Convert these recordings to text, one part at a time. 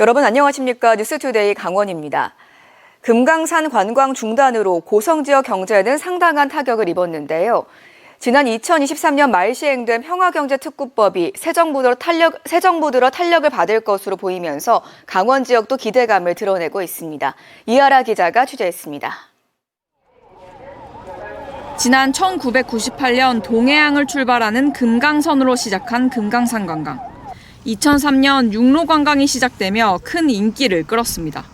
여러분 안녕하십니까? 뉴스투데이 강원입니다. 금강산 관광 중단으로 고성지역 경제는 상당한 타격을 입었는데요. 지난 2023년 말 시행된 평화경제특구법이 새 정부 들어 탄력을 받을 것으로 보이면서 강원 지역도 기대감을 드러내고 있습니다. 이하라 기자가 취재했습니다. 지난 1998년 동해항을 출발하는 금강선으로 시작한 금강산 관광. 2003년 육로 관광이 시작되며 큰 인기를 끌었습니다.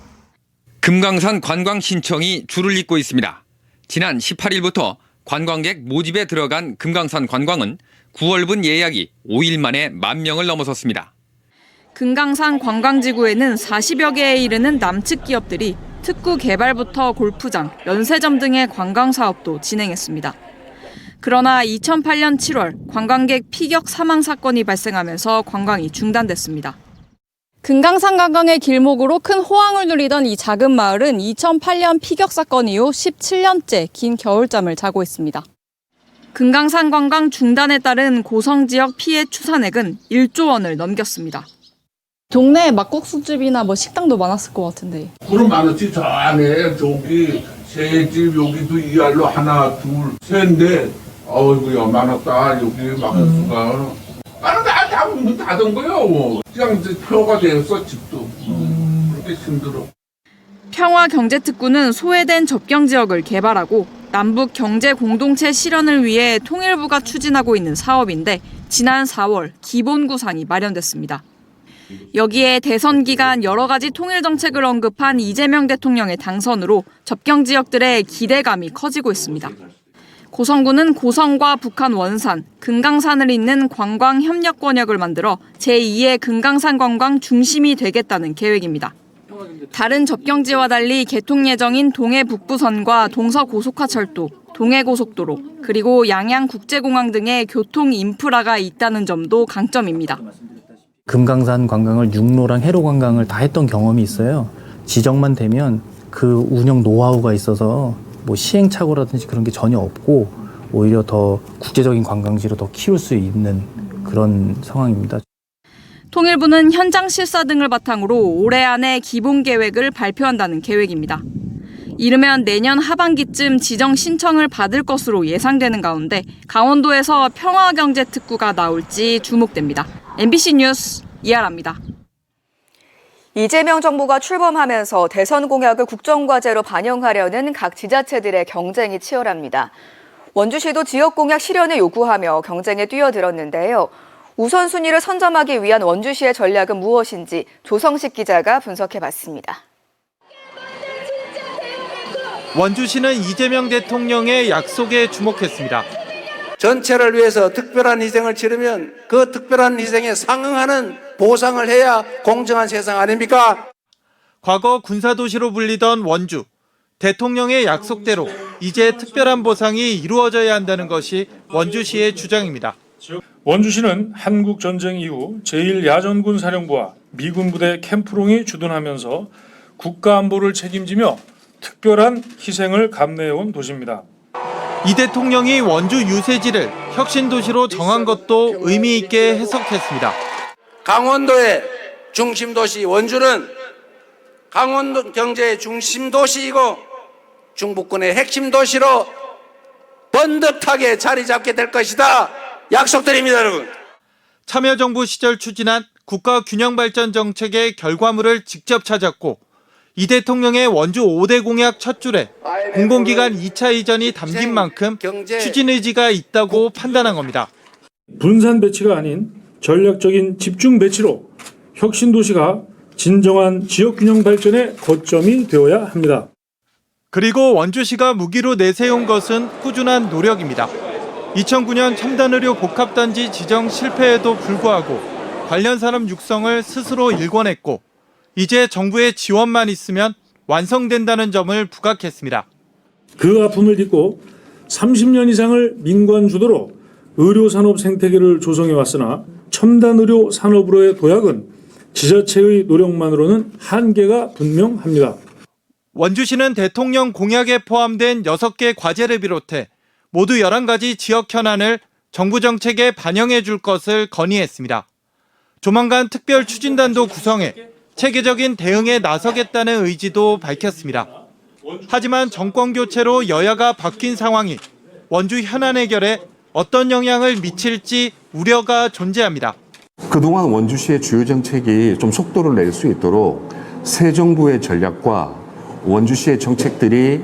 금강산 관광 신청이 줄을 잇고 있습니다. 지난 18일부터 관광객 모집에 들어간 금강산 관광은 9월분 예약이 5일 만에 10,000명을 넘어섰습니다. 금강산 관광지구에는 40여 개에 이르는 남측 기업들이 특구 개발부터 골프장, 연세점 등의 관광 사업도 진행했습니다. 그러나 2008년 7월 관광객 피격 사망 사건이 발생하면서 관광이 중단됐습니다. 금강산 관광의 길목으로 큰 호황을 누리던 이 작은 마을은 2008년 피격 사건 이후 17년째 긴 겨울잠을 자고 있습니다. 금강산 관광 중단에 따른 고성 지역 피해 추산액은 1조 원을 넘겼습니다. 동네에 막국수집이나 식당도 많았을 것 같은데. 그럼 많았지. 저 안에 저기 세 집 여기도 이알로 하나 둘 셋 넷. 어이구야 많았다. 여기 막국수가. 나는 다 문 닫은 거요. 그냥 이제 폐허가 되었어 집도. 그렇게 힘들어. 평화경제특구는 소외된 접경지역을 개발하고 남북 경제 공동체 실현을 위해 통일부가 추진하고 있는 사업인데 지난 4월 기본구상이 마련됐습니다. 여기에 대선 기간 여러 가지 통일 정책을 언급한 이재명 대통령의 당선으로 접경 지역들의 기대감이 커지고 있습니다. 고성군은 고성과 북한 원산, 금강산을 잇는 관광 협력 권역을 만들어 제2의 금강산 관광 중심이 되겠다는 계획입니다. 다른 접경지와 달리 개통 예정인 동해 북부선과 동서고속화철도, 동해고속도로, 그리고 양양국제공항 등의 교통 인프라가 있다는 점도 강점입니다. 금강산 관광을 육로랑 해로 관광을 다 했던 경험이 있어요. 지정만 되면 그 운영 노하우가 있어서 시행착오라든지 그런 게 전혀 없고 오히려 더 국제적인 관광지로 더 키울 수 있는 그런 상황입니다. 통일부는 현장 실사 등을 바탕으로 올해 안에 기본 계획을 발표한다는 계획입니다. 이르면 내년 하반기쯤 지정 신청을 받을 것으로 예상되는 가운데 강원도에서 평화경제특구가 나올지 주목됩니다. MBC 뉴스 이하라입니다. 이재명 정부가 출범하면서 대선 공약을 국정과제로 반영하려는 각 지자체들의 경쟁이 치열합니다. 원주시도 지역 공약 실현을 요구하며 경쟁에 뛰어들었는데요. 우선순위를 선점하기 위한 원주시의 전략은 무엇인지 조성식 기자가 분석해봤습니다. 원주시는 이재명 대통령의 약속에 주목했습니다. 전체를 위해서 특별한 희생을 치르면 그 특별한 희생에 상응하는 보상을 해야 공정한 세상 아닙니까? 과거 군사도시로 불리던 원주. 대통령의 약속대로 이제 특별한 보상이 이루어져야 한다는 것이 원주시의 주장입니다. 원주시는 한국전쟁 이후 제1야전군 사령부와 미군 부대 캠프롱이 주둔하면서 국가안보를 책임지며 특별한 희생을 감내해온 도시입니다. 이 대통령이 원주 유세지를 혁신도시로 정한 것도 의미 있게 해석했습니다. 강원도의 중심도시 원주는 강원도 경제의 중심도시이고 중부권의 핵심도시로 번듯하게 자리 잡게 될 것이다. 약속드립니다, 여러분. 참여정부 시절 추진한 국가균형발전 정책의 결과물을 직접 찾았고 이 대통령의 원주 5대 공약 첫 줄에 공공기관 2차 이전이 담긴 만큼 추진 의지가 있다고 판단한 겁니다. 분산 배치가 아닌 전략적인 집중 배치로 혁신도시가 진정한 지역균형 발전의 거점이 되어야 합니다. 그리고 원주시가 무기로 내세운 것은 꾸준한 노력입니다. 2009년 첨단의료 복합단지 지정 실패에도 불구하고 관련 사람 육성을 스스로 일궈냈고 이제 정부의 지원만 있으면 완성된다는 점을 부각했습니다. 그 아픔을 딛고 30년 이상을 민관 주도로 의료산업 생태계를 조성해왔으나 첨단의료 산업으로의 도약은 지자체의 노력만으로는 한계가 분명합니다. 원주시는 대통령 공약에 포함된 6개 과제를 비롯해 모두 11가지 지역 현안을 정부 정책에 반영해 줄 것을 건의했습니다. 조만간 특별 추진단도 구성해 체계적인 대응에 나서겠다는 의지도 밝혔습니다. 하지만 정권 교체로 여야가 바뀐 상황이 원주 현안 해결에 어떤 영향을 미칠지 우려가 존재합니다. 그동안 원주시의 주요 정책이 좀 속도를 낼 수 있도록 새 정부의 전략과 원주시의 정책들이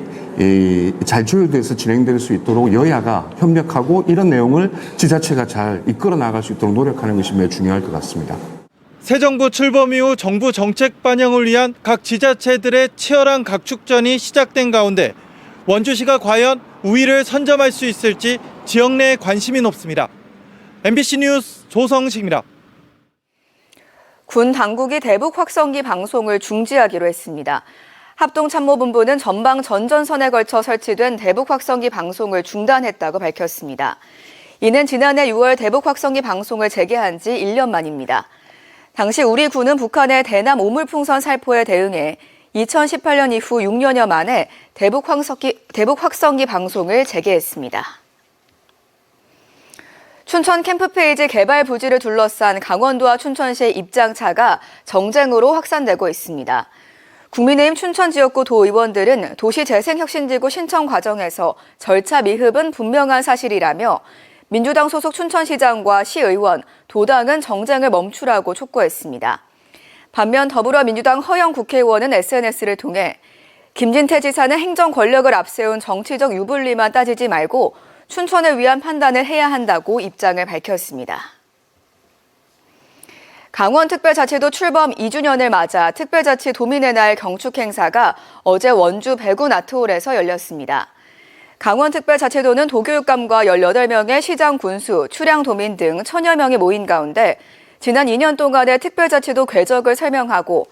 잘 조율돼서 진행될 수 있도록 여야가 협력하고 이런 내용을 지자체가 잘 이끌어 나갈 수 있도록 노력하는 것이 매우 중요할 것 같습니다. 새 정부 출범 이후 정부 정책 반영을 위한 각 지자체들의 치열한 각축전이 시작된 가운데 원주시가 과연 우위를 선점할 수 있을지 지역 내에 관심이 높습니다. MBC 뉴스 조성식입니다. 군 당국이 대북 확성기 방송을 중지하기로 했습니다. 합동참모본부는 전방 전전선에 걸쳐 설치된 대북 확성기 방송을 중단했다고 밝혔습니다. 이는 지난해 6월 대북 확성기 방송을 재개한 지 1년 만입니다. 당시 우리 군은 북한의 대남 오물풍선 살포에 대응해 2018년 이후 6년여 만에 대북 확성기 방송을 재개했습니다. 춘천 캠프페이지 개발 부지를 둘러싼 강원도와 춘천시의 입장차가 정쟁으로 확산되고 있습니다. 국민의힘 춘천 지역구 도의원들은 도시재생혁신지구 신청 과정에서 절차 미흡은 분명한 사실이라며 민주당 소속 춘천시장과 시의원, 도당은 정쟁을 멈추라고 촉구했습니다. 반면 더불어민주당 허영 국회의원은 SNS를 통해 김진태 지사는 행정 권력을 앞세운 정치적 유불리만 따지지 말고 춘천을 위한 판단을 해야 한다고 입장을 밝혔습니다. 강원특별자치도 출범 2주년을 맞아 특별자치 도민의 날 경축 행사가 어제 원주 배군 아트홀에서 열렸습니다. 강원특별자치도는 도교육감과 18명의 시장 군수, 출양 도민 등 1000여 명이 모인 가운데 지난 2년 동안의 특별자치도 궤적을 설명하고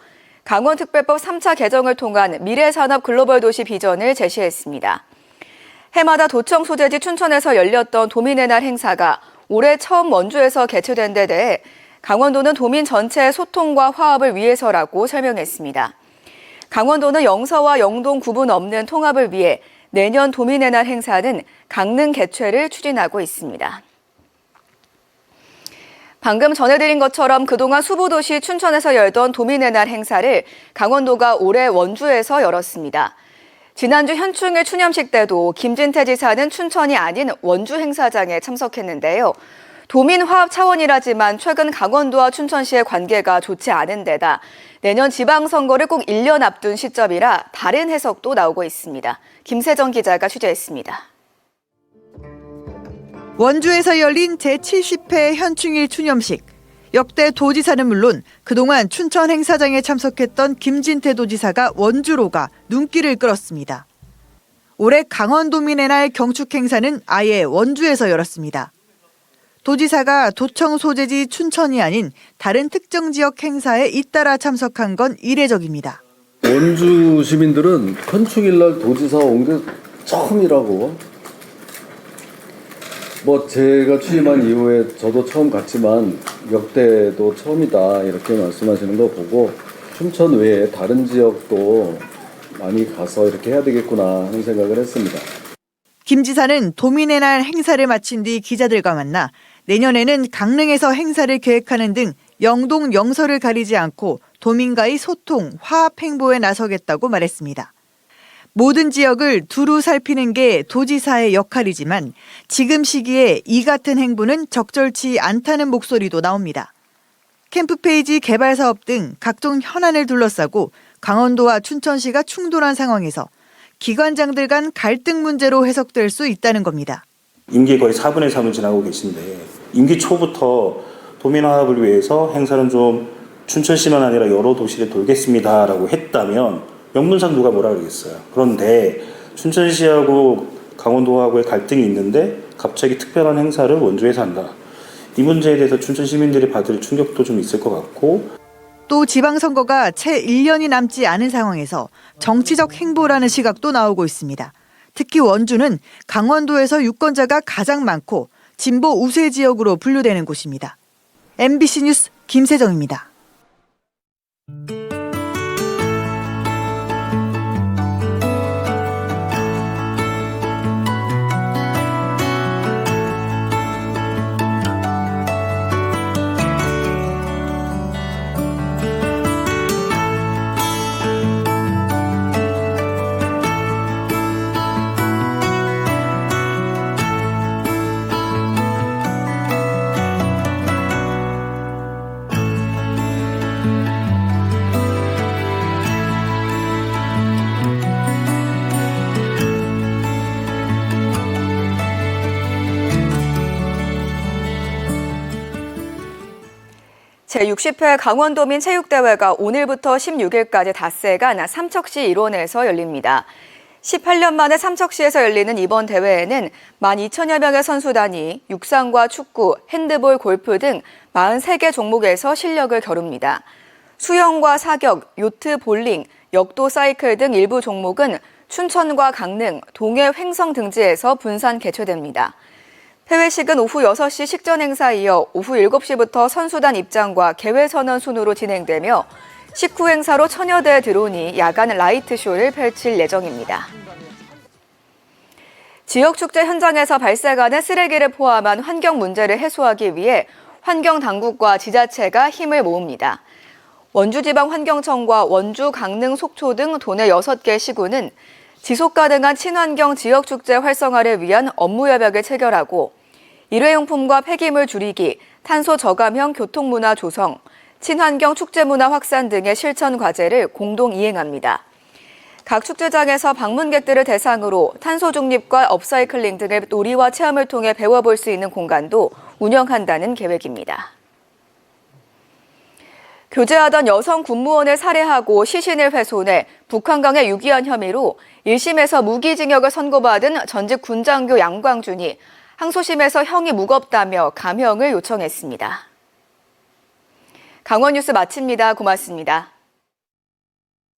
강원특별법 3차 개정을 통한 미래산업 글로벌 도시 비전을 제시했습니다. 해마다 도청 소재지 춘천에서 열렸던 도민의 날 행사가 올해 처음 원주에서 개최된 데 대해 강원도는 도민 전체의 소통과 화합을 위해서라고 설명했습니다. 강원도는 영서와 영동 구분 없는 통합을 위해 내년 도민의 날 행사는 강릉 개최를 추진하고 있습니다. 방금 전해드린 것처럼 그동안 수보도시 춘천에서 열던 도민의 날 행사를 강원도가 올해 원주에서 열었습니다. 지난주 현충일 추념식 때도 김진태 지사는 춘천이 아닌 원주 행사장에 참석했는데요. 도민 화합 차원이라지만 최근 강원도와 춘천시의 관계가 좋지 않은 데다 내년 지방선거를 꼭 1년 앞둔 시점이라 다른 해석도 나오고 있습니다. 김세정 기자가 취재했습니다. 원주에서 열린 제70회 현충일 추념식. 역대 도지사는 물론 그동안 춘천 행사장에 참석했던 김진태 도지사가 원주로 가 눈길을 끌었습니다. 올해 강원도민의 날 경축 행사는 아예 원주에서 열었습니다. 도지사가 도청 소재지 춘천이 아닌 다른 특정 지역 행사에 잇따라 참석한 건 이례적입니다. 원주 시민들은 현충일 날 도지사 온 게 처음이라고. 제가 취임한 이후에 저도 처음 갔지만 역대도 처음이다 이렇게 말씀하시는 거 보고 춘천 외에 다른 지역도 많이 가서 이렇게 해야 되겠구나 하는 생각을 했습니다. 김 지사는 도민의 날 행사를 마친 뒤 기자들과 만나 내년에는 강릉에서 행사를 계획하는 등 영동 영서를 가리지 않고 도민과의 소통, 화합 행보에 나서겠다고 말했습니다. 모든 지역을 두루 살피는 게 도지사의 역할이지만 지금 시기에 이 같은 행보는 적절치 않다는 목소리도 나옵니다. 캠프페이지 개발 사업 등 각종 현안을 둘러싸고 강원도와 춘천시가 충돌한 상황에서 기관장들 간 갈등 문제로 해석될 수 있다는 겁니다. 임기 거의 4분의 3을 지나고 계신데 임기 초부터 도민 화합을 위해서 행사는 좀 춘천시만 아니라 여러 도시를 돌겠습니다라고 했다면 명분상 누가 뭐라 그러겠어요. 그런데 춘천시하고 강원도하고의 갈등이 있는데 갑자기 특별한 행사를 원주에서 한다. 이 문제에 대해서 춘천 시민들이 받을 충격도 좀 있을 것 같고 또 지방선거가 채 1년이 남지 않은 상황에서 정치적 행보라는 시각도 나오고 있습니다. 특히 원주는 강원도에서 유권자가 가장 많고 진보 우세 지역으로 분류되는 곳입니다. MBC 뉴스 김세정입니다. 제60회 강원도민 체육대회가 오늘부터 16일까지 닷새간 삼척시 일원에서 열립니다. 18년 만에 삼척시에서 열리는 이번 대회에는 12,000여 명의 선수단이 육상과 축구, 핸드볼, 골프 등 43개 종목에서 실력을 겨룹니다. 수영과 사격, 요트, 볼링, 역도 사이클 등 일부 종목은 춘천과 강릉, 동해 횡성 등지에서 분산 개최됩니다. 폐회식은 오후 6시 식전 행사에 이어 오후 7시부터 선수단 입장과 개회선언 순으로 진행되며 식후 행사로 1000여 대의 드론이 야간 라이트 쇼를 펼칠 예정입니다. 지역축제 현장에서 발생하는 쓰레기를 포함한 환경 문제를 해소하기 위해 환경당국과 지자체가 힘을 모읍니다. 원주지방환경청과 원주, 강릉, 속초 등 도내 6개 시군은 지속가능한 친환경 지역축제 활성화를 위한 업무협약을 체결하고 일회용품과 폐기물 줄이기, 탄소 저감형 교통문화 조성, 친환경 축제문화 확산 등의 실천 과제를 공동 이행합니다. 각 축제장에서 방문객들을 대상으로 탄소 중립과 업사이클링 등의 놀이와 체험을 통해 배워볼 수 있는 공간도 운영한다는 계획입니다. 교제하던 여성 군무원을 살해하고 시신을 훼손해 북한강에 유기한 혐의로 1심에서 무기징역을 선고받은 전직 군장교 양광준이 항소심에서 형이 무겁다며 감형을 요청했습니다. 강원 뉴스 마칩니다. 고맙습니다.